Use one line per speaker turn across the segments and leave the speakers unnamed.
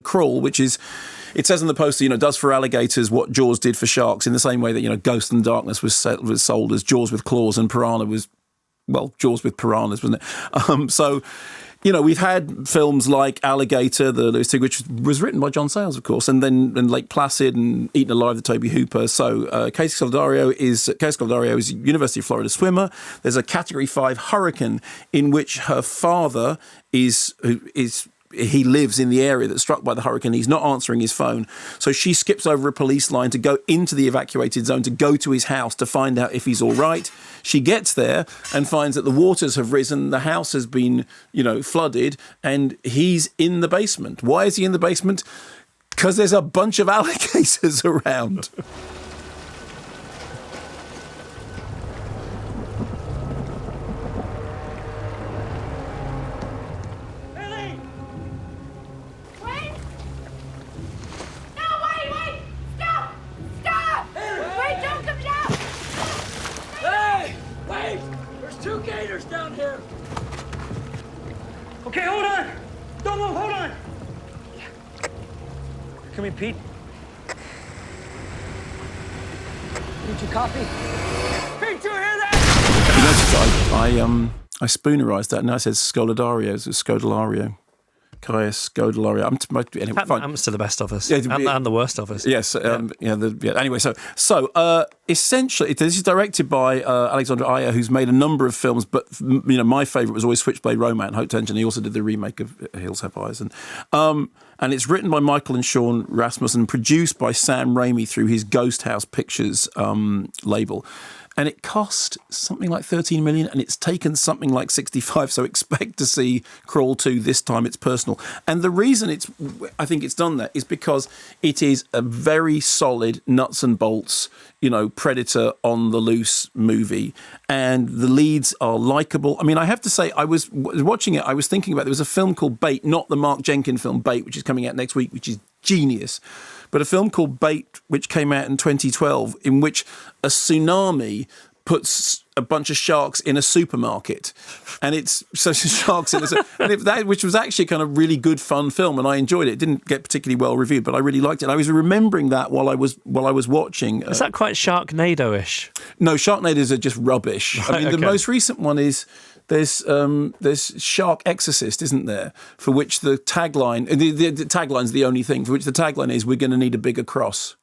crawl, which is, it says on the poster, does for alligators what Jaws did for sharks, in the same way that, Ghost in the Darkness was sold as Jaws with claws, and Piranha was, well, Jaws with piranhas, wasn't it? We've had films like Alligator, the Lewis Tig, which was written by John Sayles, of course, and then Lake Placid and Eaten Alive, the Toby Hooper. So Casey Scaldario is a University of Florida swimmer. There's a Category 5 hurricane in which her father he lives in the area that's struck by the hurricane. He's not answering his phone. So she skips over a police line to go into the evacuated zone, to go to his house to find out if he's all right. She gets there and finds that the waters have risen, the house has been, flooded, and he's in the basement. Why is he in the basement? Because there's a bunch of alligators around.
Down here. Okay, hold on. Don't move, hold on. Come here, Pete. Need your coffee? Pete, you hear that?
You notice I spoonerised that, and I said Scolodario, it's Scodelario. Caius Scodelario. Anyway, fine.
Happens to the best of us,
yeah,
and the worst of us.
Yes. Anyway, so essentially, this is directed by Alexandre Ayer, who's made a number of films, but my favourite was always Switchblade Romance, Haute Tension. He also did the remake of Hills Have Eyes, and it's written by Michael and Sean Rasmussen, produced by Sam Raimi through his Ghost House Pictures label. And it cost something like 13 million, and it's taken something like 65. So expect to see Crawl 2 this time. It's personal. And the reason I think it's done that is because it is a very solid nuts and bolts, Predator on the loose movie. And the leads are likable. I mean, I have to say, I was watching it, I was thinking about, there was a film called Bait, not the Mark Jenkins film Bait, which is coming out next week, which is genius. But a film called Bait, which came out in 2012, in which a tsunami puts a bunch of sharks in a supermarket, and it's so sharks in which was actually kind of really good, fun film, and I enjoyed it. It didn't get particularly well reviewed, but I really liked it. I was remembering that while I was watching.
Is that quite Sharknado-ish?
No, Sharknadoes are just rubbish.
Right,
the most recent one is. There's Shark Exorcist, isn't there? For which the tagline, the tagline's the only thing. For which the tagline is, "We're going to need a bigger cross."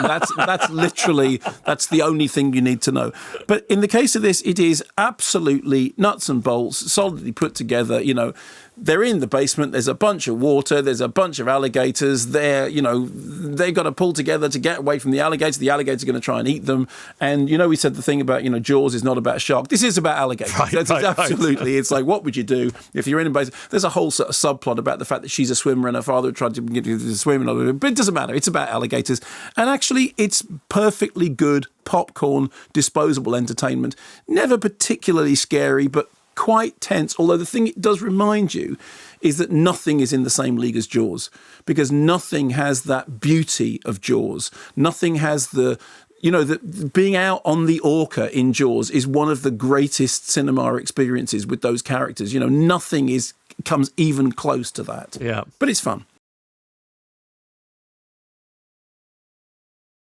That's literally, that's the only thing you need to know. But in the case of this, it is absolutely nuts and bolts, solidly put together. They're in the basement. There's a bunch of water. There's a bunch of alligators. They've got to pull together to get away from the alligators. The alligators are going to try and eat them. And, we said the thing about, Jaws is not about shark. This is about alligators. Right. Absolutely. It's like, what would you do if you're in a basement? There's a whole sort of subplot about the fact that she's a swimmer and her father tried to get her to swim. But it doesn't matter. It's about alligators. And actually, it's perfectly good popcorn, disposable entertainment. Never particularly scary, but quite tense, although the thing it does remind you is that nothing is in the same league as Jaws, because nothing has that beauty of Jaws. Nothing has the being out on the orca in Jaws is one of the greatest cinema experiences with those characters. Nothing comes even close to that.
Yeah.
But it's fun.